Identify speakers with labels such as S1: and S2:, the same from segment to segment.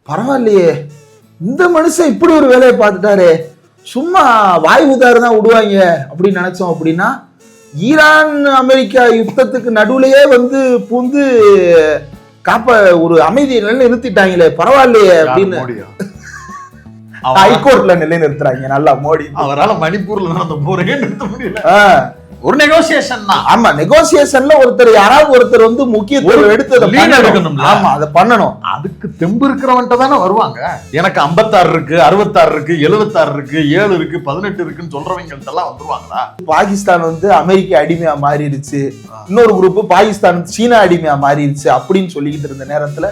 S1: பரவாயில்லையே, இந்த மனுஷன் இப்படி ஒரு வேலையை பார்த்துட்டாரு, சும்மா வாய் உதாறு தான் விடுவாங்க அப்படின்னு நினைச்சோம். அப்படின்னா ஈரான் அமெரிக்கா யுத்தத்துக்கு நடுவுலயே வந்து பூந்து ஒரு அமைதியை நிலைநிறுத்திட்டாங்களே, பரவாயில்லையே அப்படின்னு ஹைகோர்ட்ல நிலைநிறுத்துறாங்க. நல்லா மோடி
S2: அவரால் மணிப்பூர்ல நடந்த போரே நிறுத்த முடியல. ஒரு நெகோசியேஷன் தான்.
S1: ஆமா, நெகோசியேஷன்ல யாராவது ஒருத்தர் வந்து முக்கியத்துவம் எடுத்து ஆமா அதை பண்ணணும்.
S2: அதுக்கு தெம்பு இருக்கிறவன்ட்ட தானே வருவாங்க. எனக்கு 56 இருக்கு, 66 இருக்கு, 76 இருக்கு, 7 இருக்கு, 18 இருக்குன்னு சொல்றவங்கள்ட்ட எல்லாம் வந்துருவாங்களா?
S1: பாகிஸ்தான் வந்து அமெரிக்க அடிமையா மாறிடுச்சு, இன்னொரு குரூப் பாகிஸ்தான் சீனா அடிமையா மாறிடுச்சு அப்படின்னு சொல்லிக்கிட்டு இருந்த நேரத்துல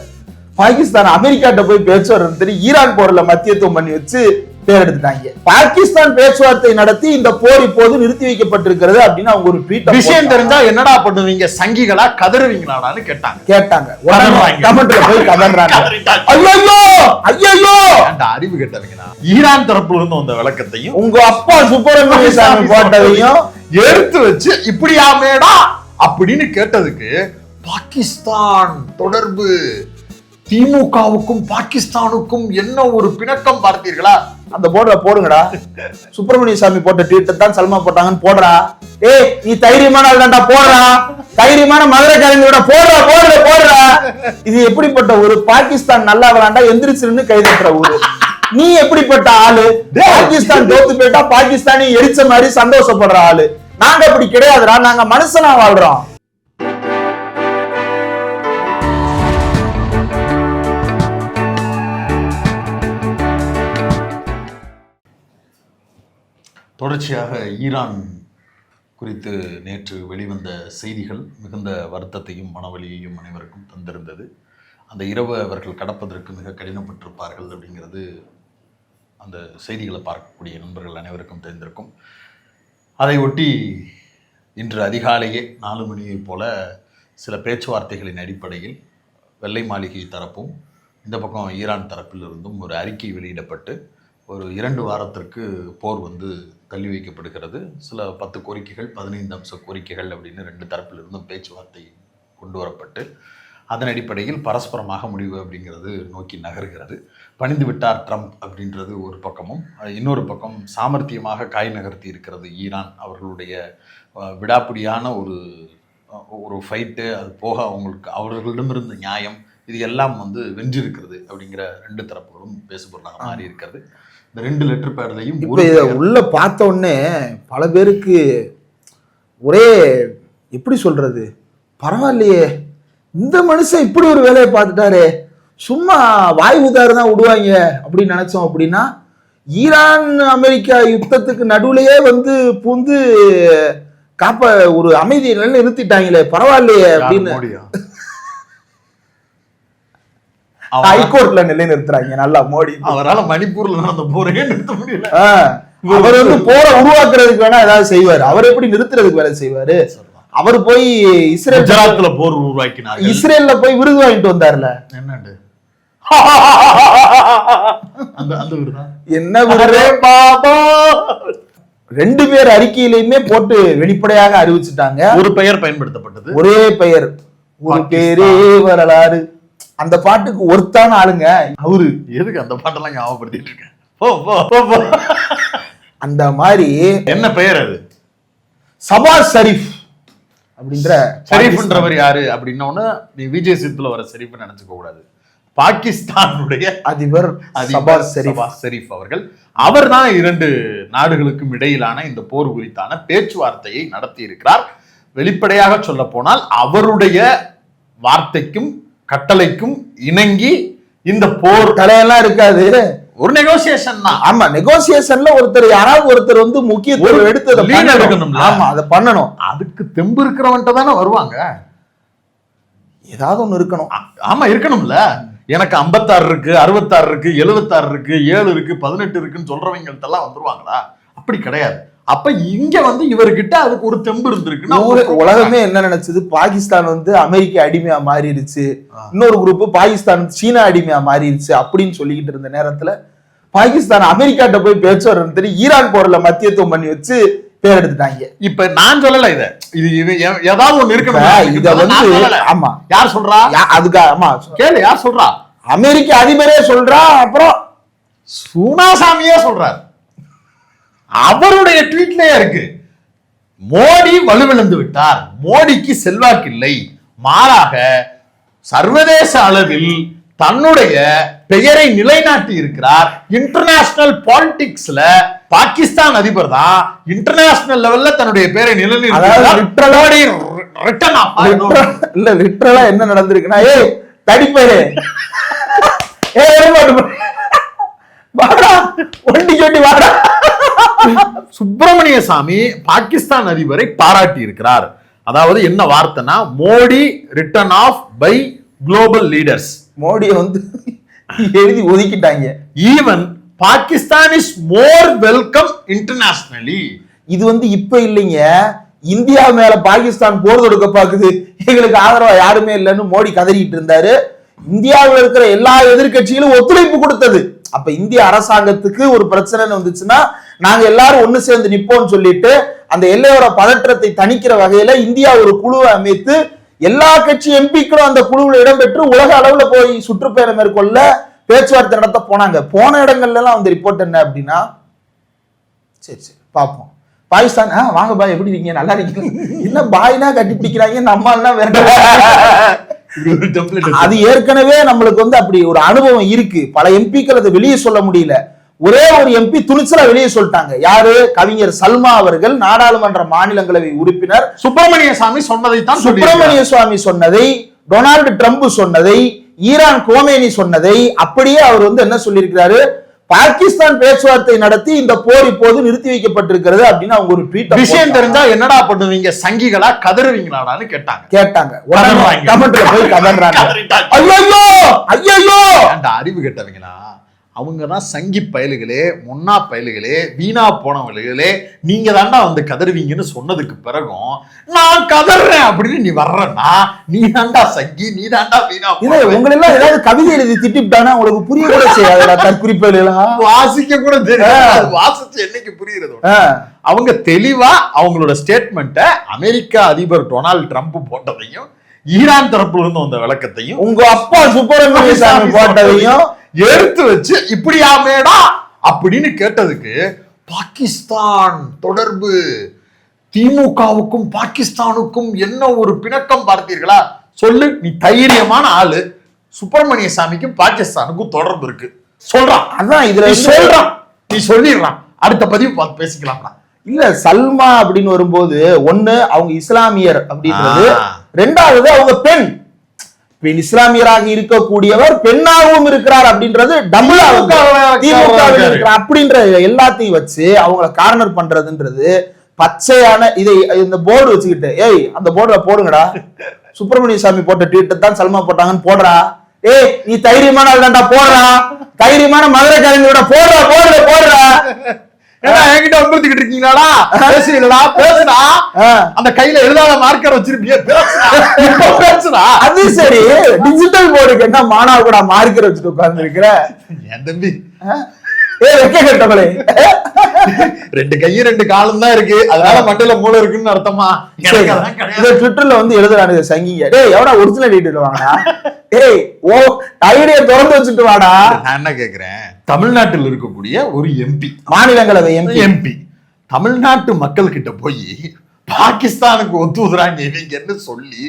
S1: பாகிஸ்தான் அமெரிக்காட்ட போய் பேச்சுவார்த்தை ஈரான் போர்ல மத்தியத்துவம் பண்ணி வச்சு பேர் எடுத்துட்டாங்க. பாகிஸ்தான் பேச்சுவார்த்தை நடத்தி இந்த போர் இப்போது நிறுத்தி வைக்கப்பட்டிருக்கிறது அப்படின்னு அவங்க ஒரு ட்வீட்.
S2: விஷயம் தெரிஞ்சா என்னடா பண்ணுவீங்க, சங்கிகளா கதறுவீங்களாடான்னு கேட்டாங்க.
S1: கமெண்ட்ல போய் கதறாங்க. ஐயோ ஐயோ,
S2: அந்த அறிவு கேட்டவங்களா? ஈரான் தரப்புல இருந்து வந்த விளக்கத்தையும்
S1: உங்க அப்பா சுப்பிரமணிய சாமி போட்டதையும்
S2: எடுத்து வச்சு இப்படியாமேடா அப்படின்னு கேட்டதுக்கு பாகிஸ்தான் தொடர்பு, திமுகவுக்கும் பாகிஸ்தானுக்கும் என்ன ஒரு பிணக்கம் பார்த்தீர்களா?
S1: அந்த போர்டுல போடுங்கடா. சுப்பிரமணிய சாமி போட்ட ட்வீட் தான் சல்மா போட்டாங்கன்னு போடுறா. ஏய், நீ தைரியமான ஆள்தான்டா, போடுறா. தைரியமான மதுரைக்காரங்களோட போடுறா. இது எப்படிப்பட்ட ஒரு பாகிஸ்தான் நல்லா விளையாண்டா எந்திரிச்சுன்னு கைதட்டுற ஊரு. நீ எப்படிப்பட்ட ஆளு? பாகிஸ்தான் தோத்து போயிட்டா பாகிஸ்தானி எரிச்ச மாதிரி சந்தோஷப்படுற ஆளு. நாங்க அப்படி கிடையாதுடா, நாங்க மனுஷனா வாழ்றோம்.
S2: தொடர்ச்சியாக ஈரான் குறித்து நேற்று வெளிவந்த செய்திகள் மிகுந்த வருத்தத்தையும் மனவலியையும் அனைவருக்கும் தந்திருந்தது. அந்த இரவு அவர்கள் கடப்பதற்கு மிக கடினப்பட்டிருப்பார்கள் அப்படிங்கிறது அந்த செய்திகளை பார்க்கக்கூடிய நண்பர்கள் அனைவருக்கும் தெரிந்திருக்கும். அதை ஒட்டி இன்று அதிகாலையே 4 மணியை போல சில பேச்சுவார்த்தைகளின் அடிப்படையில் வெள்ளை மாளிகை தரப்பும் இந்த பக்கம் ஈரான் தரப்பிலிருந்தும் ஒரு அறிக்கை வெளியிடப்பட்டு ஒரு 2 வாரத்திற்கு போர் வந்து தள்ளி வைக்கப்படுகிறது. சில 10 கோரிக்கைகள், 15 அம்ச கோரிக்கைகள் அப்படின்னு 2 தரப்பிலிருந்தும் பேச்சுவார்த்தை கொண்டு வரப்பட்டு அதன் அடிப்படையில் பரஸ்பரமாக முடிவு அப்படிங்கிறது நோக்கி நகர்கிறது. பணிந்து விட்டார் ட்ரம்ப் அப்படின்றது ஒரு பக்கமும், இன்னொரு பக்கம் சாமர்த்தியமாக காய் நகர்த்தி இருக்கிறது ஈரான். அவர்களுடைய விடாப்பிடியான ஒரு ஃபைட்டு, அது போக அவர்களிடமிருந்த நியாயம், இது எல்லாம் வந்து வென்றிருக்கிறது அப்படிங்கிற 2 தரப்புகளும் பேசுபொருளாக மாறி இருக்கிறது. இந்த 2 லெட்டர் பேட்லையும்
S1: உள்ள பார்த்த உடனே பல பேருக்கு ஒரே எப்படி சொல்றது, பரவாயில்லையே, இந்த மனுஷன் இப்படி ஒரு வேலையை பார்த்துட்டாரு, சும்மா வாய் உதாறு தான் விடுவாங்க அப்படின்னு நினைச்சோம். அப்படின்னா ஈரான் அமெரிக்கா யுத்தத்துக்கு நடுவுலயே வந்து பூந்து ஒரு அமைதியை நிலைநிறுத்திட்டாங்களே, பரவாயில்லையே அப்படின்னு ஹைகோர்ட்ல நிலைநிறுத்துறாங்க. நல்லா மோடி
S2: அவரால் மணிப்பூர்ல நடந்த போரே நிறுத்த முடியல.
S1: அவர் வந்து போரை உருவாக்குறதுக்கு வேணா ஏதாவது செய்வாரு, அவர் எப்படி நிறுத்துறதுக்கு வேலை செய்வாரு? அவர் போய்
S2: குஜராத்ல போர் உருவாக்கினார்,
S1: இஸ்ரேல்ல போய் விருது வாங்கிட்டு வந்தார்ல.
S2: என்னண்டு அந்த விருதா
S1: என்ன விருது பாபா? 2 பேர் அறிக்கையிலையுமே போட்டு வெளிப்படையாக அறிவிச்சுட்டாங்க.
S2: ஒரு பெயர் பயன்படுத்தப்பட்டது,
S1: ஒரே பெயர், ஒரு பேரே வரலாறு. அந்த பாட்டுக்கு ஒருத்தான ஆளுங்க அவரு.
S2: எதுக்கு அந்த பாட்டெல்லாம் ஞாபகப்படுத்திட்டு இருக்கேன்?
S1: அந்த மாதிரி
S2: என்ன பெயர் அது?
S1: சபாஸ் ஷரீப் அப்படின்ற.
S2: ஷரீஃப்ன்றவர் யாரு அப்படின்னா நீ விஜய் சித்துல வர ஷரீஃப் நினைச்சுக்க கூடாது. பாகிஸ்தானுடைய
S1: அதிபர் சபாஸ்
S2: ஷரீப் அவர்கள். அவர் தான் 2 நாடுகளுக்கும் இடையிலான இந்த போர் குறித்தான பேச்சுவார்த்தையை நடத்தி இருக்கிறார். வெளிப்படையாக சொல்ல போனால் அவருடைய வார்த்தைக்கும் கட்டளைக்கும் இணங்கி இந்த போர்
S1: தலையெல்லாம் இருக்காது,
S2: ஒரு நெகோசியேஷன் தான்.
S1: ஆமா, நெகோசியேஷன்ல யாராவது ஒருத்தர் வந்து முக்கியத்துவம் எடுத்து
S2: எடுக்கணும்.
S1: ஆமா, அதை பண்ணணும்.
S2: அதுக்கு தெம்பு இருக்கிறவன்ட்ட தானே வருவாங்க.
S1: ஏதாவது ஒண்ணு இருக்கணும்.
S2: ஆமா, இருக்கணும்ல. எனக்கு 56 இருக்கு, 66 இருக்கு, 76 இருக்கு, 7 இருக்கு, 18 இருக்குன்னு சொல்றவங்கள்ட்ட எல்லாம் வந்துருவாங்களா? அப்படி கிடையாது. அப்ப இங்க வந்து இவர்கிட்ட அதுக்கு ஒரு தெம்பு இருந்திருக்கு.
S1: உலகமே என்ன நினைச்சது, பாகிஸ்தான் வந்து அமெரிக்க அடிமையா மாறிடுச்சு, இன்னொரு குரூப் பாகிஸ்தான் சீனா அடிமையா மாறிடுச்சு அப்படின்னு சொல்லிக்கிட்டு இருந்த நேரத்துல பாகிஸ்தான் அமெரிக்காட்ட போய் பேச்சுவார்த்தை ஈரான் போர்ல மத்தியத்துவம் பண்ணி வச்சு பேர் எடுத்துட்டாங்க.
S2: இப்ப நான் சொல்லல, இது ஏதாவது ஒண்ணு இருக்கணும். இத வந்து
S1: ஆமா,
S2: யார் சொல்றா?
S1: அதுக்கு ஆமா
S2: கேளு, யார் சொல்றா?
S1: அமெரிக்க அதிபரே சொல்றா, அப்புறம்
S2: சூனாசாமியே சொல்றார். அவருடைய ட்வீட்லயே இருக்கு, மோடி வலுவிழந்து விட்டார், மோடிக்கு செல்வாக்கு இல்லை, மாறாக சர்வதேச அளவில் தன்னுடைய பெயரை நிலைநாட்டி இருக்கிறார். இன்டர்நேஷனல் பாலிடிக்ஸ்ல பாகிஸ்தான் அதிபர் தான் இன்டர்நேஷனல் லெவல்ல தன்னுடைய பெயரை
S1: நிலைநாட்டி. இல்ல லிட்டரலா என்ன நடந்திருக்குன்னா, ஏய் தடிப்பேரே, வாடா ஒண்டி சொட்டி வாடா.
S2: சுப்பிரமணிய சாமி பாகிஸ்தான் அதிபரை பாராட்டி இருக்கிறார். அதாவது என்ன வார்த்தைனா, Modi written off by global leaders.
S1: மோடியை வந்து எழுதி ஒதுக்கிட்டாங்க.
S2: Even Pakistan is more welcome internationally.
S1: இது வந்து இப்ப இல்லைங்க, இந்தியா மேல பாகிஸ்தான் போர் தொடுக்க பாக்குது, எங்களுக்கு ஆதரவா யாருமே இல்லைன்னு மோடி கதறிட்டு இருந்தாரு. இந்தியாவில் இருக்கிற எல்லா எதிர்கட்சிகளும் ஒத்துழைப்பு கொடுத்தது. அப்ப இந்திய அரசாங்கத்துக்கு ஒரு பிரச்சனை வந்துச்சுன்னா நாங்க எல்லாரும் ஒண்ணு சேர்ந்து நிப்போம்னு சொல்லிட்டு அந்த எல்லையோர பதற்றத்தை தணிக்கிற வகையில இந்தியா ஒரு குழுவை அமைத்து எல்லா கட்சி எம்பிக்களும் அந்த குழுவில் இடம்பெற்று உலக அளவுல போய் சுற்றுப்பயணம் மேற்கொள்ள பேச்சுவார்த்தை நடத்த போனாங்க. போன இடங்கள்ல எல்லாம் வந்து ரிப்போர்ட் என்ன அப்படின்னா, சரி சரி பாப்போம், பாகிஸ்தான் வாங்க பாய், எப்படி இருக்கீங்க, நல்லா இருக்கீங்க, என்ன பாய்னா கட்டி பிடிக்கிறாங்க, நம்ம எல்லாம் வேற. அது ஏற்கனவே நம்மளுக்கு வந்து அப்படி ஒரு அனுபவம் இருக்கு. பல எம்பிக்கள் அதை வெளியே சொல்ல முடியல. ஒரே ஒரு எம்பி துணிச்சலா வெளியே சொல்லிட்டாங்க. யாரு? கவிஞர் சல்மா அவர்கள், நாடாளுமன்ற மாநிலங்களவை உறுப்பினர்.
S2: சுப்பிரமணிய சாமி சொன்னதை தான்,
S1: சுப்பிரமணிய சுவாமி சொன்னதை, டொனால்டு ட்ரம்ப் சொன்னதை, ஈரான் கோமேனி சொன்னதை அப்படியே அவர் வந்து என்ன சொல்லியிருக்கிறாரு, பாகிஸ்தான் பேச்சுவார்த்தை நடத்தி இந்த போர் இப்போது நிறுத்தி வைக்கப்பட்டிருக்கிறது அப்படின்னு அவங்க ஒரு ட்வீட்.
S2: விஷயம் தெரிஞ்சா என்னடா பண்ணுவீங்க, சங்கிகளா கதறுவீங்களாடான்னு கேட்டாங்க.
S1: கமெண்ட்ல போய் கதறாங்க. ஐயோ ஐயோ,
S2: அந்த அறிவு கெட்டவங்களா அவங்கதான் சங்கி பயலுகளே, முன்னா பயலுகளே, வீணா போனவர்களே, நீங்க தாண்டா வந்து கதறுவீங்கன்னு சொன்னதுக்கு பிறகும் நான் கதறேன் அப்படின்னு நீ வர்றனா, நீ தாண்டா சங்கி, நீ தாண்டா வீணா.
S1: உங்களை எல்லாம் ஏதாவது கவிதை எழுதி திட்டிவிட்டானா உங்களுக்கு புரிய கூட செய்யாது. தற்குறிப்பெல்லாம்
S2: வாசிக்க கூட தெரியாது. வாசிச்சு என்னைக்கு புரியுறது? அவங்க தெளிவா அவங்களோட ஸ்டேட்மெண்ட்டை அமெரிக்கா அதிபர் டொனால்டு ட்ரம்ப் போட்டதையும், ஈரான் தரப்புல இருந்து வந்த விளக்கத்தையும்,
S1: உங்க அப்பா சுப்பிரமணிய சாமி போட்டதையும்
S2: எடுத்து வச்சு இப்படியாமேடா அப்படின்னு கேட்டதுக்கு, பாகிஸ்தான் தொடர்பு, திமுகவுக்கும் பாகிஸ்தானுக்கும் என்ன ஒரு பிணக்கம் பார்த்தீர்களா? சொல்லு, நீ தைரியமான ஆளு, சுப்பிரமணிய சாமிக்கும் பாகிஸ்தானுக்கும் தொடர்பு இருக்கு சொல்றான்.
S1: அதான் இதுல
S2: சொல்றான், நீ சொல்லிடுறான். அடுத்த பதிவு பார்த்து பேசிக்கலாம்.
S1: இல்ல, சல்மா அப்படின்னு வரும்போது ஒண்ணு அவங்க இஸ்லாமியர் அப்படின்றது, ரெண்டாவது அவங்க பெண் இஸ்லாமியராக இருக்கக்கூடியவர் பெண்ணாகவும் இருக்கிறார் அப்படின்றது டபுள் அப்படின்ற எல்லாத்தையும் வச்சு அவங்கள கார்னர் பண்றதுன்றது பச்சையான. இதை இந்த போர்டு வச்சுக்கிட்டு, ஏய் அந்த போர்டுல போடுங்கடா, சுப்பிரமணிய சாமி போட்ட ட்வீட்டை தான் சல்மா போட்டாங்கன்னு போடுறா, ஏய் நீ தைரியமான ஆள்தான்டா போடுறா, தைரியமான மதுரை கலைஞரோட போடுறா போடுற போடுறா,
S2: என்கிட்ட வந்துகிட்டு இருக்கீங்களா? பேசுறீங்களா? பேசுறா. அந்த கையில எழுதாத மார்க்கர் வச்சிருப்பிய, பேசுறா.
S1: அது சரி, டிஜிட்டல் போர்டுக்கு என்ன மாணவ கூட மார்க்கர் வச்சுட்டு உட்கார்ந்து இருக்கிற
S2: என் தம்பி?
S1: ரெண்டு
S2: கையும் ரெண்டு காலம் தான் இருக்கு, அதனால மண்டையில மூளை இருக்குன்னு அர்த்தமா?
S1: ட்விட்டர்ல வந்து எழுதுறானுங்க சங்கிங்க, டேய் எவடா ஒரிஜினல் டீட்டெயில் வாங்கடா, ஏய் ஓ ஐடியா திறந்து வச்சுட்டு வாடா.
S2: நான் என்ன கேக்குறேன், தமிழ்நாட்டில் இருக்கக்கூடிய ஒரு எம்பி,
S1: மாநிலங்களவை
S2: எம்பி தமிழ்நாட்டு மக்கள் கிட்ட போய் பாகிஸ்தானுக்கு ஒத்துதுறாங்க இவங்கன்னு சொல்லி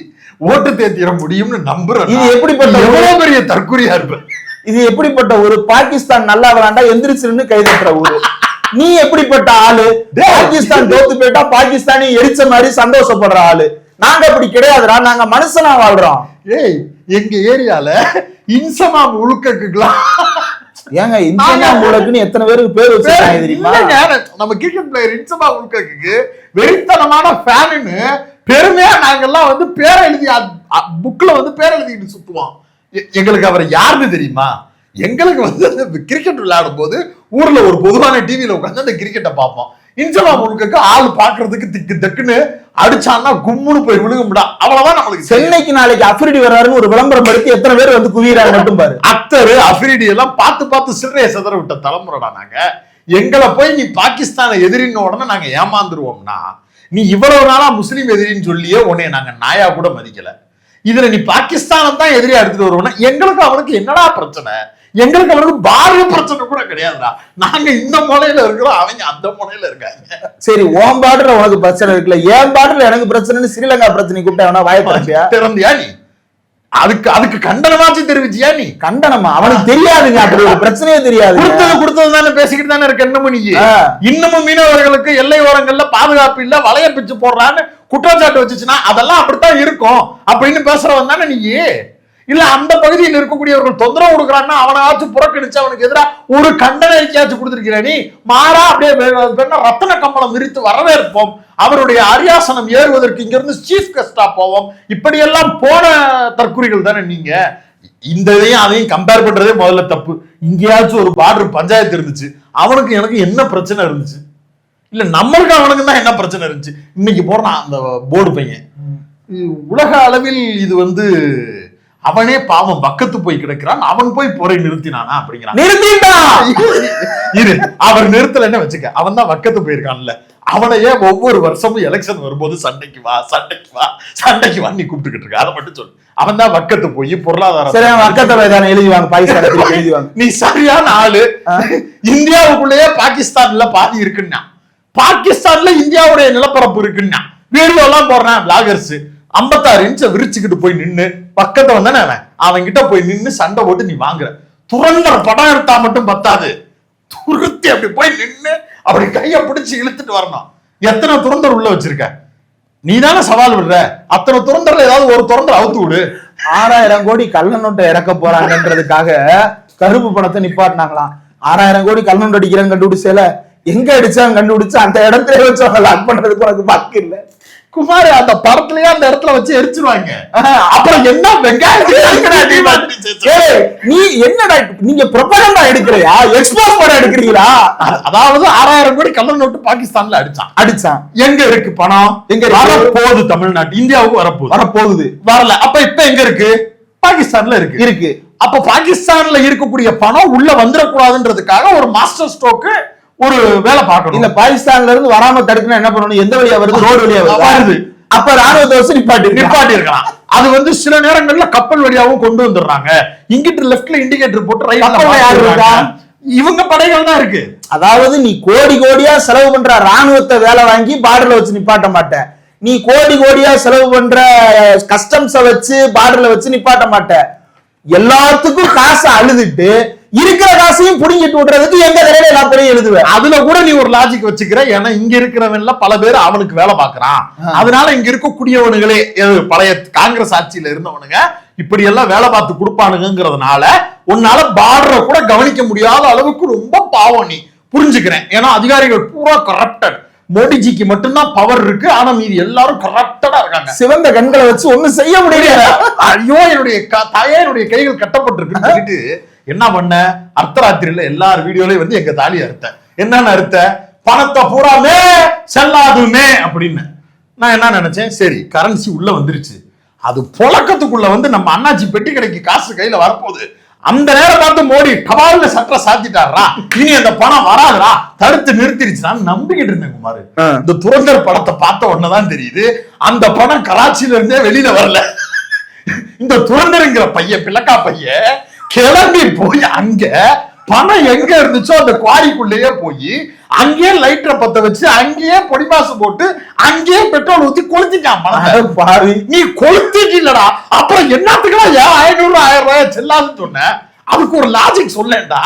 S2: ஓட்டு தேர்த்திட முடியும்னு நம்புறேன்.
S1: இது எப்படிப்பட்ட
S2: எவ்வளவு பெரிய தற்கொலையா இருப்ப?
S1: இது எப்படிப்பட்ட ஒரு பாகிஸ்தான் நல்லா விளாண்டா எந்திரிச்சுன்னு கைதட்டுற ஊரு. நீ எப்படிப்பட்ட ஆளு? பாகிஸ்தான் தோத்து போயிட்டா பாகிஸ்தானி எரிச்ச மாதிரி சந்தோஷப்படுற ஆளு. நாங்க அப்படி கிடையாதுடா, நாங்க மனுஷனா வாழ்றோம்.
S2: ஏய் எங்க ஏரியால இன்சமா முழுக்கலாம்.
S1: ஏங்க இன்சமா முழுக்குன்னு எத்தனை பேருக்கு பேர் வச்சிருக்காங்க தெரியுமா?
S2: நம்ம கிரிக்கெட் பிளேயர் இன்சமா முழுக்கு வெறித்தனமான ஃபேனுன்னு பெருமையா நாங்கெல்லாம் வந்து பேரை எழுதி புக்ல வந்து பேரை எழுதிட்டு சுத்துவோம். எங்களுக்கு அவர் யாருன்னு தெரியுமா? எங்களுக்கு வந்து கிரிக்கெட் விளையாடும் போது ஊர்ல ஒரு பொதுவான டிவியில உட்காந்து அந்த கிரிக்கெட்டை பார்ப்போம். இன்சமா முழுக்க ஆள் பாக்குறதுக்கு திக்கு தக்குன்னு அடிச்சான்னா கும்முன்னு போய் விழுகும்டா, அவ்வளவுதான் நம்மளுக்கு.
S1: சென்னைக்கு நாளைக்கு அஃப்ரிடி வர்றாருன்னு ஒரு விளம்பரம் படுத்தி எத்தனை பேர் வந்து குவியறாங்க மட்டும் பாரு.
S2: அத்தரு அஃப்ரிடி எல்லாம் பார்த்து பார்த்து சிறையை சிதற விட்ட தலைமுறைடா நாங்க. எங்களை போய் நீ பாகிஸ்தானை எதிரின்னு உடனே நாங்க ஏமாந்துருவோம்னா, நீ இவ்வளவு நாளா முஸ்லீம் எதிரின்னு சொல்லியே உன்னைய நாங்க நாயா கூட மதிக்கல. இதுல நீ பாகிஸ்தானை தான் எதிரியா எடுத்துட்டு வருவோம்னா எங்களுக்கு அவனுக்கு என்னடா பிரச்சனை? எங்களுக்கு அவனுக்கு பாரத பிரச்சனை கூட கிடையாதுடா. நாங்க இந்த முனையில இருக்கிறோம், அவங்க அந்த முனையில இருக்காங்க.
S1: சரி, உன் பாட்டுல உனக்கு பிரச்சனை இருக்குல்ல, என் பாட்டுல எனக்கு பிரச்சனைன்னு ஸ்ரீலங்கா பிரச்சனை கூப்பிட்டா வாய்ப்பியா
S2: திறந்தியா நீ? அதுக்கு கண்டனமாச்சு தெரிவிச்சியா நீ?
S1: கண்டனமா? அவனுக்கு தெரியாதுங்க, அப்படி ஒரு பிரச்சனையே தெரியாது.
S2: கொடுத்தது தானே பேசிக்கிட்டு தானே இருக்க. என்னமோ நீ இன்னமும் மீனவர்களுக்கு எல்லை ஓரங்கள்ல பாதுகாப்பு இல்ல, வளைய பிச்சு போடுறான்னு குற்றச்சாட்டு வச்சுச்சுன்னா அதெல்லாம் அப்படித்தான் இருக்கும் அப்படின்னு பேசுறவன் தானே நீ? இல்ல அந்த பகுதியில் இருக்கக்கூடியவர்கள் தொந்தரவு கொடுக்குறான்னா அவனாச்சும் புறக்கணிச்சு அவனுக்கு எதிராக ஒரு கண்டன அறிக்கையாச்சும் கொடுத்திருக்கிற நீ? மாறா அப்படியே ரத்தன கம்பளம் விரித்து வரவேற்போம், அவருடைய அரியாசனம் ஏறுவதற்கு இங்கிருந்து சீஃப் கெஸ்டா போவோம், இப்படியெல்லாம் போன தற்குறிகள் தானே நீங்க. இந்த இதையும் அதையும் கம்பேர் பண்றதே முதல்ல தப்பு. இங்கேயாச்சும் ஒரு பார்டர் பஞ்சாயத்து இருந்துச்சு, அவனுக்கு எனக்கு என்ன பிரச்சனை இருந்துச்சு? இல்ல நம்மளுக்கு அவனுக்கு தான் என்ன பிரச்சனை இருந்துச்சு? இன்னைக்கு போறான் அந்த போர்டு பையன். உலக அளவில் இது அவனே பாவம் பக்கத்து போய் கிடக்கிறான், அவன் போய் போரை நிறுத்தினானா அப்படிங்கிறான். இரு, அவர் நிறுத்தலன்னு வச்சுக்க, அவன் தான் பக்கத்து போயிருக்கான்ல, அவனையே ஒவ்வொரு வருஷமும் எலெக்ஷன் வரும்போது சண்டைக்கு வா சண்டைக்கு வா சண்டைக்கு வா நீ கூப்பிட்டுக்கிட்டு இருக்க. அதை மட்டும் சொல்லு. அவன் தான் பக்கத்து போய் பொருளாதாரம் எழுதிவாங்க. நீ சரியான ஆளு. இந்தியாவுக்குள்ளேயே பாகிஸ்தான்ல பாதி இருக்குன்னா, பாகிஸ்தான்ல இந்தியாவுடைய நிலப்பரப்பு இருக்குன்னா வீடியோ எல்லாம் போடுறான் பிளாகர்ஸ். 56 இன்ச்சை விரிச்சுக்கிட்டு போய் நின்னு பக்கத்தை வந்தானே அவன் கிட்ட போய் நின்னு சண்டை போட்டு நீ வாங்குற. துறந்தர படம் எடுத்தா மட்டும் பத்தாது, துருத்தி அப்படி போய் நின்னு அப்படி கைய பிடிச்சு இழுத்துட்டு வரணும். எத்தனை துறந்தர் உள்ள வச்சிருக்க? நீ தானே சவால் விடுற. அத்தனை துறந்தர்ல ஏதாவது ஒரு துறந்தர் அவுத்து விடு.
S1: 6000 கோடி கள்ள நோட்டை இறக்க போறாங்கன்றதுக்காக கருப்பு பணத்தை நிப்பாட்டினாங்களாம். 6000 கோடி கள்ள நோட்டு அடிக்கிறேன்னு கண்டுபிடிச்சல, எங்க அடிச்சாங்க கண்டுபிடிச்சு அந்த இடத்துல வச்சு அவங்க லாக் பண்றதுக்கு உனக்கு பாக்கு இல்ல
S2: குமார். அந்த படத்துலயே அந்த இடத்துல வச்சு எரிச்சிருவாங்க. அப்புறம் என்ன
S1: நீ என்னடா நீங்க ப்ரொபகண்டா எடுக்கிறியா, எக்ஸ்போஸ் படம் எடுக்கிறீங்களா?
S2: அதாவது 6000 கோடி கள்ள நோட்டு பாகிஸ்தான்ல அடிச்சான். எங்க இருக்கு பணம்? எங்க வரப்போகுது? தமிழ்நாட்டு இந்தியாவுக்கு வரப்போகுது. வரல. அப்ப இப்ப எங்க இருக்கு? பாகிஸ்தான்ல இருக்கு. அப்ப பாகிஸ்தான்ல இருக்கக்கூடிய பணம் உள்ள வந்துடக்கூடாதுன்றதுக்காக ஒரு மாஸ்டர் ஸ்ட்ரோக்கு ஒரு வேலை பார்க்கணும்.
S1: இல்ல, பாகிஸ்தான்ல இருந்து வராம தடுக்கணும் என்ன பண்ணணும்? எந்த வழியா வருது? ரோடு வழியா வருது. அப்ப ராணுவத்தை வச்சு நிப்பாட்டி இருக்கலாம்.
S2: அது சில நேரங்கள்ல கப்பல் வழியாவும் கொண்டு வந்துடுறாங்க. இங்கிட்டு லெஃப்ட்ல இண்டிகேட்டர் போட்டு ரைட்ல இவங்க படைகள் தான் இருக்கு.
S1: அதாவது நீ கோடி கோடியா செலவு பண்ற ராணுவத்தை வேலை வாங்கி பார்டர்ல வச்சு நிப்பாட்ட மாட்ட. நீ கோடி கோடியா செலவு பண்ற கஸ்டம்ஸ வச்சு பார்டர்ல வச்சு நிப்பாட்ட மாட்ட. எல்லாத்துக்கும் காசை அழுதுட்டு இருக்கிற காசையும் புடிங்கிட்டு விடுறதுக்கு எங்க தலையில நான் போய் எழுதுவேன்.
S2: அதுல கூட நீ ஒரு லாஜிக் வச்சுக்கிற. ஏன்னா இங்க இருக்கிறவன்ல பல பேர் அவனுக்கு வேலை பாக்குறான். அதனால இங்க இருக்கக்கூடியவனுங்களே பழைய காங்கிரஸ் ஆட்சியில இருந்தவனுங்க இப்படி எல்லாம் வேலை பார்த்து கொடுப்பானுங்கிறதுனால உன்னால பார்டரை கூட கவனிக்க முடியாத அளவுக்கு ரொம்ப பாவம் நீ புரிஞ்சுக்கிறேன். ஏன்னா அதிகாரிகள் பூரா கரப்டட். மோடிஜிக்கு மட்டும்தான் பவர் இருக்கு, ஆனா மீதி எல்லாரும் கரப்டடா இருக்காங்க.
S1: சிவந்த கண்களை வச்சு ஒண்ணும் செய்ய முடியல.
S2: ஐயோ என்னுடைய தாயாருடைய கைகள் கட்டப்பட்டிருக்குன்னு சொல்லிட்டு என்ன பண்ண? அர்த்தராத்திரியில எல்லார் வீடியோலயும் எங்க தாலி அறுத்த. என்னன்னு அறுத்த? பணத்தை பூராமே செல்லாதுமே அப்படின்னு. நான் என்ன நினைச்சேன், சரி கரன்சி உள்ள வந்துருச்சு, அது புழக்கத்துக்குள்ள நம்ம அண்ணாச்சி பெட்டி கடைக்கு காசு கையில வரப்போகுது. அந்த நேரம் பார்த்து மோடி கபால்ல சட்டை சாத்திட்டாரா, இனி அந்த பணம் வராதுடா, தடுத்து நிறுத்திருச்சுன்னு நம்பிக்கிட்டு இருந்தேன் குமார். இந்த துரந்தர் படத்தை பார்த்த உடனேதான் தெரியுது அந்த பணம் கராச்சியில இருந்தே வெளியில வரல. இந்த துரந்தருங்கிற பையன், பிளக்கா பையன் கிளம்பி போய் அங்க பணம் எங்க இருந்துச்சோ அந்த குவாரிக்குள்ளேயே போய் அங்கேயே லைட்டரை பத்த வச்சு அங்கேயே பொடிமாசு போட்டு அங்கேயே பெட்ரோல் ஊத்தி கொளுத்திட்டான் பணம்.
S1: பாரு,
S2: நீ கொளுத்திட்டு இல்லடா, அப்புறம் என்னத்துக்குலாம் 500 1000 ரூபாய் செல்லாதுன்னு சொன்ன? அதுக்கு ஒரு லாஜிக் சொல்லேன்டா.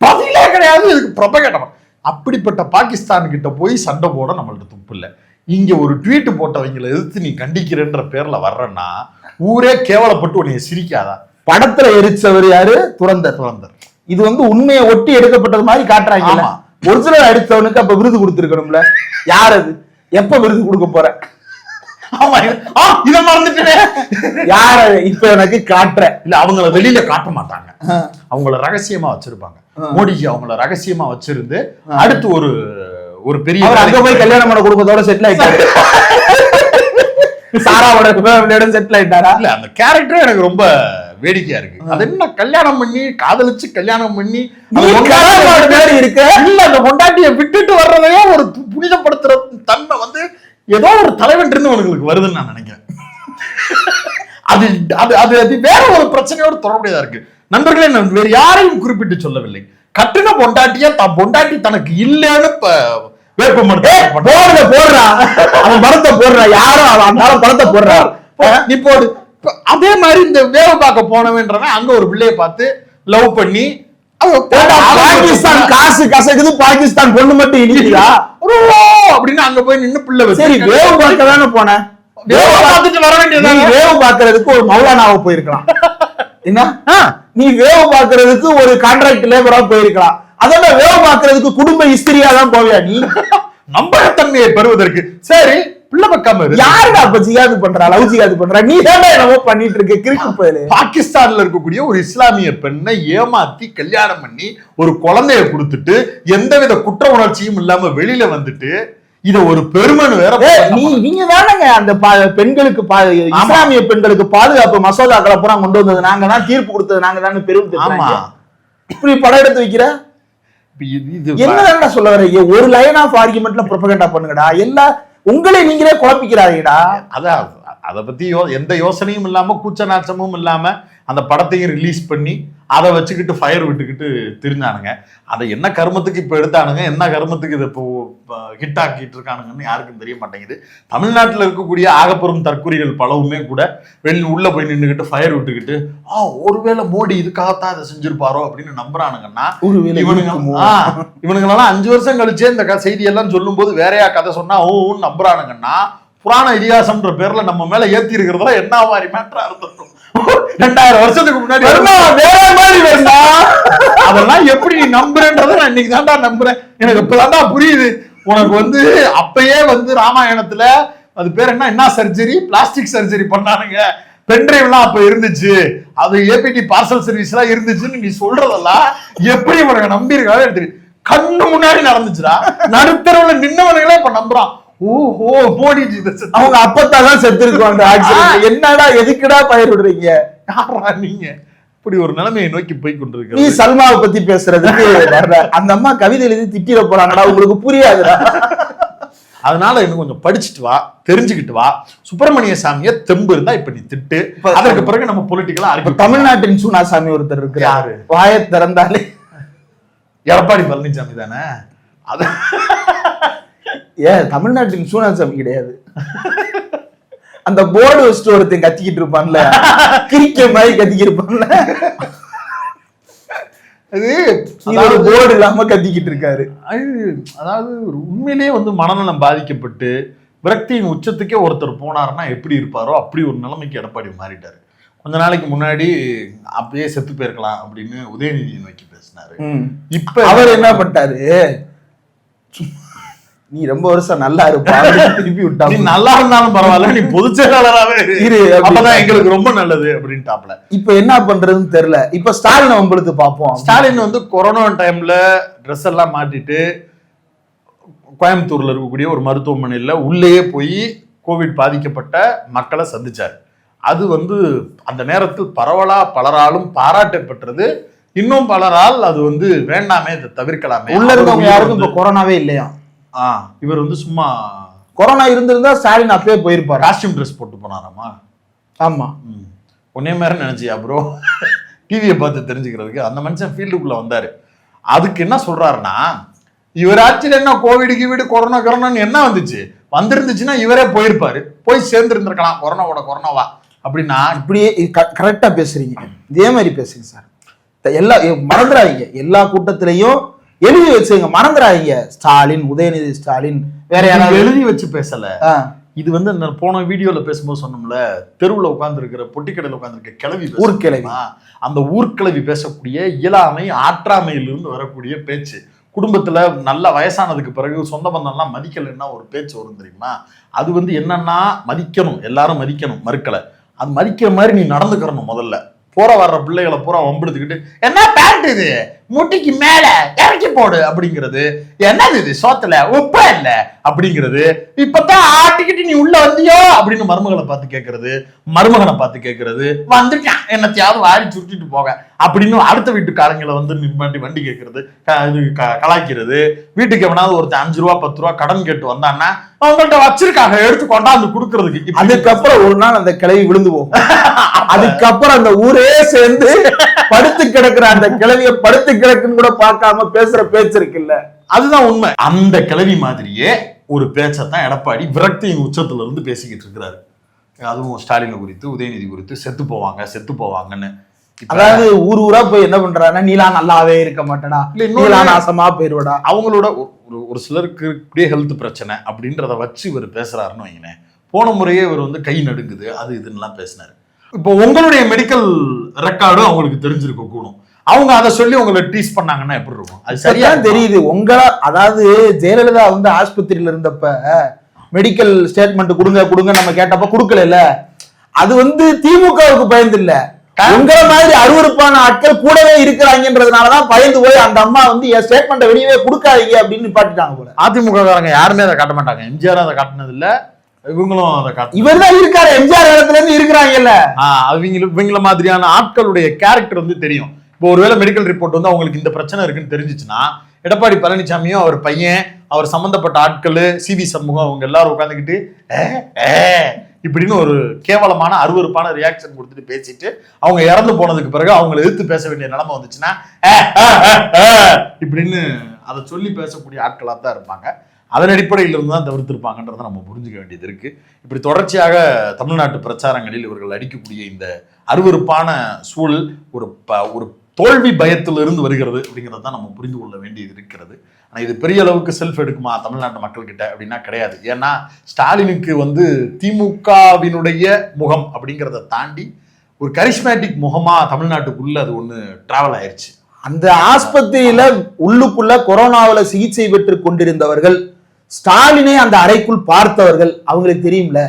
S2: பதிலே கிடையாது. இதுக்கு ப்ரொபகேண்டா. அப்படிப்பட்ட பாகிஸ்தான் கிட்ட போய் சண்டை போட நம்மள்ட்ட துப்பு இல்லை. இங்க ஒரு ட்வீட் போட்டவங்களை எதிர்த்து நீ கண்டிக்கிறன்ற பேர்ல வர்றன்னா ஊரே கேவலப்பட்டு உன்னைய சிரிக்காதா?
S1: படத்துல எரிச்சவர் யாரு? துரந்தர். இது உண்மையை ஒட்டி எடுக்கப்பட்டது மாதிரி காட்டுறாங்க. ஒரிஜினல் அடித்தவனுக்கு அப்ப விருது கொடுத்திருக்கணும்ல. யார் அது? எப்ப விருது கொடுக்க போற?
S2: இத மறந்துட்டேன்.
S1: யார இப்ப எனக்கு காட்டுற?
S2: இல்ல, அவங்கள வெளியில காட்ட மாட்டாங்க, அவங்கள ரகசியமா வச்சிருப்பாங்க. மோடிஜி அவங்கள ரகசியமா வச்சிருந்து அடுத்து ஒரு பெரிய
S1: அங்க போய் கல்யாணம் பண்ண குடும்பத்தோட செட்டில் ஆயிட்டாரு. சாராவோட செட்டில் ஆயிட்டாரா?
S2: இல்ல, அந்த கேரக்டர் எனக்கு ரொம்ப வேடிக்கையா இருக்கு. அது என்ன கல்யாணம் பண்ணி காதலிச்சு கல்யாணம் பண்ணி
S1: இருக்கு.
S2: இல்ல, அந்த பொண்டாட்டியை விட்டுட்டு வர்றதையே ஒரு புனிதப்படுத்துற தன்மை ஏதோ ஒரு தலைவன் இருந்து உனக்கு வருதுன்னு நான் நினைக்கிறேன். அது அது அது அது வேற ஒரு பிரச்சனையோடு தொடர்புடையதா இருக்கு. நண்பர்களே, நான் வேறு யாரையும் குறிப்பிட்டு சொல்லவில்லை. கட்டுன பொண்டாட்டியா பொண்டாட்டி தனக்கு இல்லைன்னு
S1: போடுறா அவன் படத்தை போடுறா, யாரும் அவன் படத்தை போடுறா,
S2: நீ போடு. அதே மாதிரி இந்த வேலை பார்க்க போனவன்றவன் அங்க ஒரு பிள்ளைய பார்த்து லவ் பண்ணி
S1: பாகிஸ்தான் காசு கசக்குது, பாகிஸ்தான் பொண்ணு மட்டும் இனிக்குதா
S2: அப்படின்னு அங்க போய் நின்னு பிள்ளை வச்சு.
S1: சரி, வேவு பார்க்க தானே போனேன்,
S2: வேவு பார்த்துட்டு வர வேண்டியது.
S1: வேவு பார்க்கறதுக்கு ஒரு மௌலானாவை போயிருக்கலாம். என்ன, நீ வேவு பார்க்கறதுக்கு ஒரு கான்ட்ராக்ட் லேபரா போயிருக்கலாம். அதோட வேவு பார்க்கறதுக்கு குடும்ப இஸ்திரியா தான் போவியா நீ?
S2: நம்பகத்தன்மையை பெறுவதற்கு. சரி, பிள்ளை பக்காம
S1: யாருடா அப்ப ஜிகாது பண்றா, லவ் ஜிகாது பண்றா? நீ தான் என்னவோ பண்ணிட்டு இருக்க கிறுக்கு போயிரு.
S2: பாகிஸ்தான்ல இருக்கக்கூடிய ஒரு இஸ்லாமிய பெண்ணை ஏமாத்தி கல்யாணம் பண்ணி ஒரு குழந்தைய கொடுத்துட்டு எந்தவித குற்ற உணர்ச்சியும் இல்லாம வெளியில வந்துட்டு இத ஒரு பெருமனு வேற.
S1: நீங்க தானங்க அந்த பெண்களுக்கு இஸ்லாமிய பெண்களுக்கு பாதுகாப்பு மசோதாக்களை பூரா கொண்டு வந்தது நாங்க தான், தீர்ப்பு கொடுத்தது நாங்க தான் பெரும். ஆமா, இப்படி படம் எடுத்து வைக்கிற என்ன சொல்ல வர? ஒரு லைன் ஆஃப் ஆர்குமெண்ட்ல ப்ரொபகண்டா பண்ணுங்கடா, எல்லா உங்களை நீங்களே குழப்பிக்கிறாங்கடா.
S2: அதான் அதை பத்தி எந்த யோசனையும் இல்லாம கூச்ச நாச்சமும் இல்லாம அந்த படத்தையும் ரிலீஸ் பண்ணி அதை வச்சுக்கிட்டு ஃபயர் விட்டுக்கிட்டு தெரிஞ்சானுங்க. அதை என்ன கர்மத்துக்கு இப்ப எடுத்தானுங்க, என்ன கர்மத்துக்கு இதை இப்போ ஹிட் ஆக்கிட்டு இருக்கானுங்கன்னு யாருக்கும் தெரிய மாட்டேங்குது. தமிழ்நாட்டில் இருக்கக்கூடிய ஆகப்பெரும் தற்கொலைகள் பலவுமே கூட உள்ள போய் நின்றுகிட்டு ஃபயர் விட்டுக்கிட்டு ஒருவேளை மோடி இதுக்காகத்தான் அதை செஞ்சிருப்பாரோ அப்படின்னு நம்புறானுங்கன்னா, இவனுங்களெல்லாம் 5 வருஷம் கழிச்சே இந்த செய்தியெல்லாம் சொல்லும் போது வேறையா கதை சொன்னா ஓன்னு நம்புறானுங்கன்னா, புராண இதிகாசம்ன்ற பேர்ல நம்ம மேல ஏத்தி இருக்கிறதா என்ன மாதிரி மேட்டரா இருந்திருக்கும். 2000 வருஷத்துக்கு முன்னாடி
S1: வேற மாதிரி
S2: அதெல்லாம் எப்படி நீ நம்புறேன்றத நான் இன்னைக்கு தான்டா நம்புறேன். எனக்கு இப்பதான்டா புரியுது. உனக்கு அப்பயே ராமாயணத்துல அது பேர் என்ன சர்ஜரி, பிளாஸ்டிக் சர்ஜரி பண்ணானுங்க, பென்ட்ரைவ் எல்லாம் அப்ப இருந்துச்சு, அது ஏபிடி பார்சல் சர்வீஸ் எல்லாம் இருந்துச்சுன்னு நீ சொல்றதெல்லாம் எப்படி உனக்கு நம்பியிருக்காவே எடுத்து கண்ணு முன்னாடி நடந்துச்சுடா. நடுத்தரவுல நின்னவனுங்களே இப்ப நம்புறான். ஓஹோ, மோடி
S1: அவங்க அப்பத்தான் செத்து இருக்காங்க. என்னடா எதுக்குடா பயிர் விடுறீங்க?
S2: யாரா நீங்க? இப்படி ஒரு நிலைமையை நோக்கி போய் கொண்டிருக்க.
S1: நீ சல்மாவை பத்தி பேசுறதுக்கு அந்த அம்மா கவிதை எழுதி திட்டிட போறாங்கடா, உங்களுக்கு புரியாதுடா.
S2: அதனால இன்னும் கொஞ்சம் படிச்சுட்டு வா, தெரிஞ்சுக்கிட்டு வா. சுப்பிரமணிய சாமியை தெம்பு இருந்தா இப்ப நீ திட்டு, அதற்கு பிறகு நம்ம பொலிட்டிக்கலா அறிக்கை.
S1: தமிழ்நாட்டின் சூனாசாமி ஒருத்தர் இருக்கிறாரு, வாயை திறந்தாலே
S2: எடப்பாடி பழனிசாமி தானே? அது
S1: தமிழ்நாட்டின் சூனாசாமி கிடையாது. அந்த போர்டு வச்சுட்டு ஒருத்தன் கத்திக்கிட்டு இருப்பான்ல, கிரிக்க மாதிரி கத்திக்கிட்டு இருப்பான்ல, அது போர்டு இல்லாம கத்திக்கிட்டு இருக்காரு.
S2: அதாவது உண்மையிலேயே மனநலம் பாதிக்கப்பட்டு விரக்தியின் உச்சத்துக்கே ஒருத்தர் போனாருன்னா எப்படி இருப்பாரோ அப்படி ஒரு நிலைமைக்கு எடப்பாடி மாறிட்டாரு. கொஞ்ச நாளைக்கு முன்னாடி அப்பயே செத்து போயிருக்கலாம் அப்படின்னு உதயநிதியை நோக்கி பேசினாரு.
S1: இப்ப அவர் என்ன பண்ணிட்டாரு, நீ ரொம்ப வருஷம் நல்லா இருப்பா திருப்பி விட்டா,
S2: நீ நல்லா இருந்தாலும் பரவாயில்ல, நீ பொதுச் செயலாளராகவே இரு, அப்பதான் எங்களுக்கு ரொம்ப நல்லது அப்படின்ட்டாப்ல.
S1: இப்ப என்ன பண்றதுன்னு தெரியல. இப்ப ஸ்டாலின் உங்களுக்கு பார்ப்போம்.
S2: ஸ்டாலின் கொரோனா டைம்ல ட்ரெஸ் எல்லாம் மாட்டிட்டு கோயம்புத்தூர்ல இருக்கக்கூடிய ஒரு மருத்துவமனையில உள்ளேயே போய் கோவிட் பாதிக்கப்பட்ட மக்களை சந்திச்சார். அது அந்த நேரத்தில் பலராலும் பாராட்டப்பட்டது. இன்னும் பலரால் அது வேண்டாமே, இதை தவிர்க்கலாமே.
S1: உள்ள இருந்தவங்க யாருக்கும் இப்ப கொரோனாவே இல்லையா?
S2: இவர் சும்மா
S1: கொரோனா இருந்திருந்தா ஸ்டாலின் அப்பவே போயிருப்பாரு.
S2: காஸ்டியூம் ட்ரெஸ் போட்டு போனாராமா?
S1: ஆமா,
S2: உன்னே மாதிரி நினைச்சியா ப்ரோ? டிவியை பார்த்து தெரிஞ்சுக்கிறதுக்கு அந்த மனுஷன் ஃபீல்டுக்குள்ள வந்தாரு. அதுக்கு என்ன சொல்றாருன்னா, இவர் ஆட்சியில் என்ன கோவிடு கொரோனான்னு என்ன வந்திருந்துச்சுன்னா இவரே போயிருப்பாரு, போய் சேர்ந்துருந்துருக்கலாம் கொரோனாவா அப்படின்னா.
S1: இப்படியே கரெக்டா பேசுறீங்க, இதே மாதிரி பேசுங்க சார். எல்லா மறந்துடாதீங்க, எல்லா கூட்டத்திலையும் எழுதி வச்சுங்க, மறந்துடாதீங்க. ஸ்டாலின், உதயநிதி ஸ்டாலின், வேற யாராவது
S2: எழுதி வச்சு பேசல. இது போன வீடியோல பேசும்போது சொன்னோம்ல, தெருவுல உட்கார்ந்து இருக்கிற பொட்டிக்கடையில் உட்கார்ந்து கிளவி,
S1: ஊர்கிழவி,
S2: அந்த ஊர்கிழவி பேசக்கூடிய இயலாமை ஆற்றாமையிலிருந்து வரக்கூடிய பேச்சு. குடும்பத்துல நல்ல வயசானதுக்கு பிறகு சொந்த பந்தம்லாம் மதிக்கலைன்னா ஒரு பேச்சு வரும் தெரியுமா? அது என்னன்னா மதிக்கணும், எல்லாரும் மதிக்கணும், மறுக்கலை. அது மதிக்கிற மாதிரி நீ நடந்துக்கிறணும். முதல்ல போற வர்ற பிள்ளைகளை பூரா வம்பெடுத்துக்கிட்டு என்ன பேண்ட் இது முட்டிக்கு மேல இறக்கி போடு அப்படிங்கிறது, என்னது இது சோத்துல உப்பா இல்ல அப்படிங்கிறது, இப்பதான் ஆட்டிக்கிட்டு நீ உள்ள வந்தியோ அப்படின்னு மருமகளை பார்த்து கேட்கறது, மருமகனை பார்த்து கேட்கறது, வந்துட்டான் என்னத்தையாவது வாரி சுருட்டிட்டு போக அப்படின்னு அடுத்த வீட்டுக்காரங்களை வந்து நிப்பாட்டி வண்டி கேட்கறது, கலாய்க்கிறது. வீட்டுக்கு எவனாவது ஒருத்தர் 5 ரூபா 10 ரூபா கடன் கேட்டு வந்தான்னா அவங்கள்ட்ட வச்சிருக்காங்க எடுத்து கொண்டாந்து கொடுக்கறதுக்கு.
S1: அதுக்கப்புறம் ஒரு நாள் அந்த கிளவி விழுந்து போகும். அதுக்கப்புறம் அந்த ஊரே சேர்ந்து படுத்து கிடக்குற அந்த கிளவிய படுத்து கிடக்குன்னு கூட பார்க்காம பேசுற பேச்சு இருக்குல்ல,
S2: அதுதான் உண்மை. அந்த கிளவி மாதிரியே ஒரு பேச்சத்தான் எடப்பாடி விரக்தியின் உச்சத்துல இருந்து பேசிக்கிட்டு இருக்கிறாரு. அதுவும் ஸ்டாலின் குறித்து, உதயநிதி குறித்து செத்து போவாங்கன்னு.
S1: அதாவது ஊரா போய் என்ன பண்றாருன்னா, நீலா நல்லாவே இருக்க மாட்டேடா, நீலா நாசமா போயிருவடா.
S2: அவங்களோட ஒரு சிலருக்கு இப்படியே ஹெல்த் பிரச்சனை அப்படின்றத வச்சு இவர் பேசுறாருன்னு வைங்களேன். போன முறையே இவர் வந்து கை நடுங்குது அது இதுன்னெல்லாம் பேசினாரு. இப்போ உங்களுடைய மெடிக்கல் ரெக்கார்டும் அவங்களுக்கு தெரிஞ்சிருக்க கூடும். அவங்க அதை சொல்லி உங்களை டீஸ் பண்ணாங்கன்னா எப்படி இருக்கும்? அது சரியா
S1: தெரியுது. அதாவது ஜெயலலிதா வந்து ஆஸ்பத்திரியில இருந்தப்ப மெடிக்கல் ஸ்டேட்மெண்ட் கொடுங்க நம்ம கேட்டப்ப கொடுக்கல. அது வந்து திமுகவுக்கு பயந்து இல்ல, உங்களை மாதிரி அருவருப்பான ஆட்கள் கூடவே இருக்கிறாங்கன்றதுனாலதான் பயந்து போய் அந்த அம்மா வந்து என் ஸ்டேட்மெண்ட் வெளியவே கொடுக்காதீங்க அப்படின்னு நிப்பாட்டிட்டாங்க போல.
S2: அதிமுக காரங்க யாருமே அதை காட்ட மாட்டாங்க. எம்ஜிஆர் அதை காட்டினது இல்ல, இவங்களும் அதை காட்ட.
S1: இவர் தான் இருக்காரு, எம்ஜிஆர் இடத்துல இருந்து இருக்கிறாங்கல்ல.
S2: இவங்கள மாதிரியான ஆட்களுடைய கேரக்டர் வந்து தெரியும். இப்போ ஒருவேளை மெடிக்கல் ரிப்போர்ட் வந்து அவங்களுக்கு இந்த பிரச்சனை இருக்குன்னு தெரிஞ்சிச்சுன்னா, எடப்பாடி பழனிசாமியும் அவர் பையன், அவர் சம்பந்தப்பட்ட ஆட்கள், சிவி சண்முகம், அவங்க எல்லாரும் உட்காந்துக்கிட்டு இப்படின்னு ஒரு கேவலமான அருவருப்பான ரியாக்ஷன் கொடுத்துட்டு பேசிட்டு அவங்க இறந்து போனதுக்கு பிறகு அவங்களை எதிர்த்து பேச வேண்டிய நிலைமை வந்துச்சுன்னா இப்படின்னு அதை சொல்லி பேசக்கூடிய ஆட்களாக தான் இருப்பாங்க. அதன் அடிப்படையில் இருந்து தான் தவிர்த்திருப்பாங்கன்றதை நம்ம புரிஞ்சுக்க வேண்டியது இருக்கு. இப்படி தொடர்ச்சியாக தமிழ்நாட்டு பிரச்சாரங்களில் இவர்கள் அடிக்கக்கூடிய இந்த அருவருப்பான சூழல் ஒரு தோல்வி பயத்திலிருந்து வருகிறது அப்படிங்கிறத தான் நம்ம புரிந்து கொள்ள வேண்டியது இருக்கிறது. ஆனால் இது பெரிய அளவுக்கு செல்ஃப் எடுக்குமா தமிழ்நாட்டு மக்கள்கிட்ட அப்படின்னா கிடையாது. ஏன்னா ஸ்டாலினுக்கு வந்து திமுகவினுடைய முகம் அப்படிங்கிறத தாண்டி ஒரு கரிஸ்மேட்டிக் முகமா தமிழ்நாட்டுக்குள்ள அது ஒன்று டிராவல் ஆயிடுச்சு.
S1: அந்த ஆஸ்பத்திரியில உள்ளுக்குள்ள கொரோனாவில சிகிச்சை பெற்று கொண்டிருந்தவர்கள், ஸ்டாலினை அந்த அறைக்குள் பார்த்தவர்கள், அவங்களுக்கு தெரியும்ல,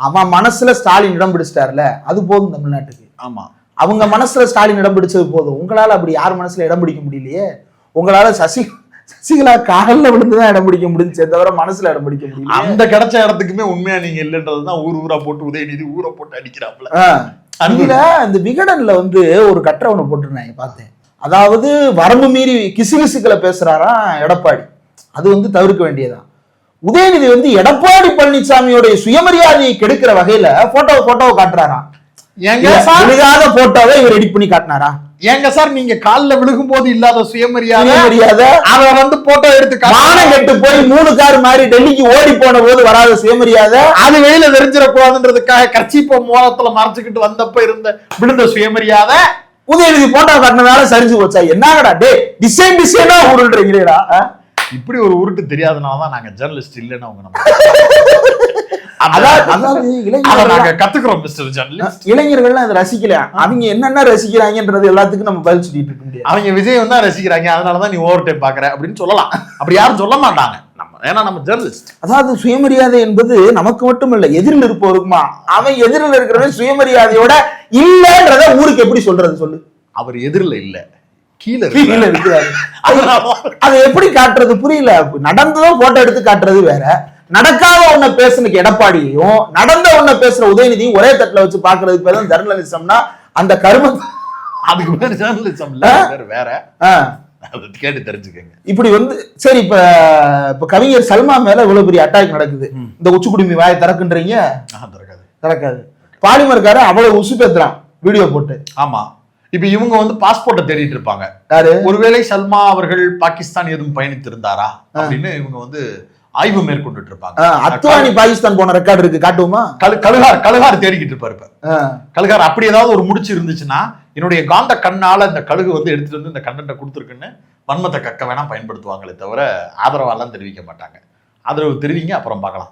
S1: அவன் மனசுல ஸ்டாலின் இடம் பிடிச்சிட்டார்ல, அது போதும் தமிழ்நாட்டுக்கு.
S2: ஆமா,
S1: அவங்க மனசுல ஸ்டாலின் இடம் பிடிச்சது போதும். உங்களால அப்படி யார் மனசுல இடம் பிடிக்க முடியலையே. உங்களால சசிகலா காலில் விழுந்துதான் இடம் பிடிக்க முடிஞ்சே தவிர மனசுல இடம் பிடிக்க முடியல.
S2: அந்த கிடைச்ச இடத்துக்குமே உண்மையா நீங்க இல்லைன்றதுதான் ஊரா போட்டு உதயநிதி ஊரை போட்டு அடிக்கிறாப்புல.
S1: அதுல இந்த விகடன்ல வந்து ஒரு கட்டுரை ஒண்ணு போட்டிருந்தாங்க பார்த்தேன். அதாவது வரம்பு மீறி கிசுகிசுக்களை பேசுறாராம் எடப்பாடி. அது வந்து தவிர்க்க வேண்டியதான். உதயநிதி வந்து எடப்பாடி பழனிசாமியோடைய சுயமரியாதையை கெடுக்கிற வகையில போட்டோவை காட்டுறாராம். போட்டோவை இவர் எடிட் பண்ணி காட்டினாரா?
S2: ஏங்க சார், நீங்க காலில் விழுகும் போது இல்லாத சுயமரியாதை அதை வந்து போட்டோ எடுத்து
S1: மானம் கெட்டு போய் 3 கார் மாதிரி டெல்லிக்கு ஓடி போன போது வராத சுயமரியாதை,
S2: அது வெளியில தெரிஞ்சிடக்கூடாதுன்றதுக்காக கட்சிப்போ மோகத்துல மறைச்சுக்கிட்டு வந்தப்ப இருந்த விழுந்த சுயமரியாதை
S1: உதயநிதி போட்டோ காட்டினதால சரிஞ்சு போச்சா? என்னங்கடா டே டிசைனா உருள்றீங்களா?
S2: இப்படி ஒரு உருட்டு தெரியாதனாலதான் நாங்க ஜெர்னலிஸ்ட் இல்லைன்னு அவங்க
S1: இளைஞர்கள்லாம் அதை ரசிக்கல. அவங்க என்னென்ன ரசிக்கிறாங்கன்றது எல்லாத்துக்கும் நம்ம பதில் சொல்லிட்டு இருக்க முடியாது.
S2: அவங்க விஜயம் தான் ரசிக்கிறாங்க, அதனாலதான் நீ ஓவர் டைம் பாக்குற அப்படின்னு சொல்லலாம். அப்படி யாரும் சொல்ல மாட்டாங்க. ஏன்னா நம்ம ஜெர்னலிஸ்ட்.
S1: அதாவது சுயமரியாதை என்பது நமக்கு மட்டும் இல்ல, எதிரில் இருப்பவருக்குமா. அவன் எதிரில் இருக்கிறவன் சுயமரியாதையோட இல்லன்றத ஊருக்கு எப்படி சொல்றது சொல்லு?
S2: அவர் எதிரில் இல்ல, கீழே
S1: இருக்கிறாரு. அதை எப்படி காட்டுறது புரியல. நடந்ததும் போட்டோ எடுத்து காட்டுறது வேற, நடக்காத ஒண்ண பேசுனக்கு எடப்பாடியையும் நடந்த ஒண்ண பேசுற உதயநிதியும் ஒரே தட்டுல வச்சு பாக்குறதுக்கு பேர் தான் ஜெர்னலிசம்னா அந்த கரும.
S2: அதுக்கு பேர் ஜெர்னலிசம் இல்ல, வேற. கேட்டு தெரிஞ்சுக்கங்க.
S1: இப்படி வந்து சரி, இப்ப கவிஞர் சல்மா மேல இவ்வளவு பெரிய அட்டாக் நடக்குது. இந்த உச்சி குடுமி வாயை திறக்குன்றீங்க, திறக்காது. பாலிமர்கார அவ்வளவு உசு பேத்துறான் வீடியோ போட்டு.
S2: ஆமா, இப்ப இவங்க வந்து பாஸ்போர்ட்டை தேடிட்டு இருப்பாங்க. ஒருவேளை சல்மா அவர்கள் பாகிஸ்தான் எதுவும் பயணித்திருந்தாரா அப்படின்னு இவங்க வந்து ஆய்வு மேற்கொண்டு இருப்பாங்க.
S1: அத்வானி பாகிஸ்தான் போன ரெக்கார்டு இருக்கு, காட்டுவோமா?
S2: கழுகார் தேடிக்கிட்டு இருப்பாரு. கழுகார் அப்படி ஏதாவது ஒரு முடிச்சு இருந்துச்சுன்னா, என்னுடைய காந்த கண்ணால இந்த கழுகு வந்து எடுத்துட்டு வந்து இந்த கண்டென்ட்டை கொடுத்துருக்குன்னு வன்மத்தை கக்க வேணா பயன்படுத்துவாங்களே தவிர ஆதரவாலாம் தெரிவிக்க மாட்டாங்க. ஆதரவு தெரிவிங்க, அப்புறம் பார்க்கலாம்.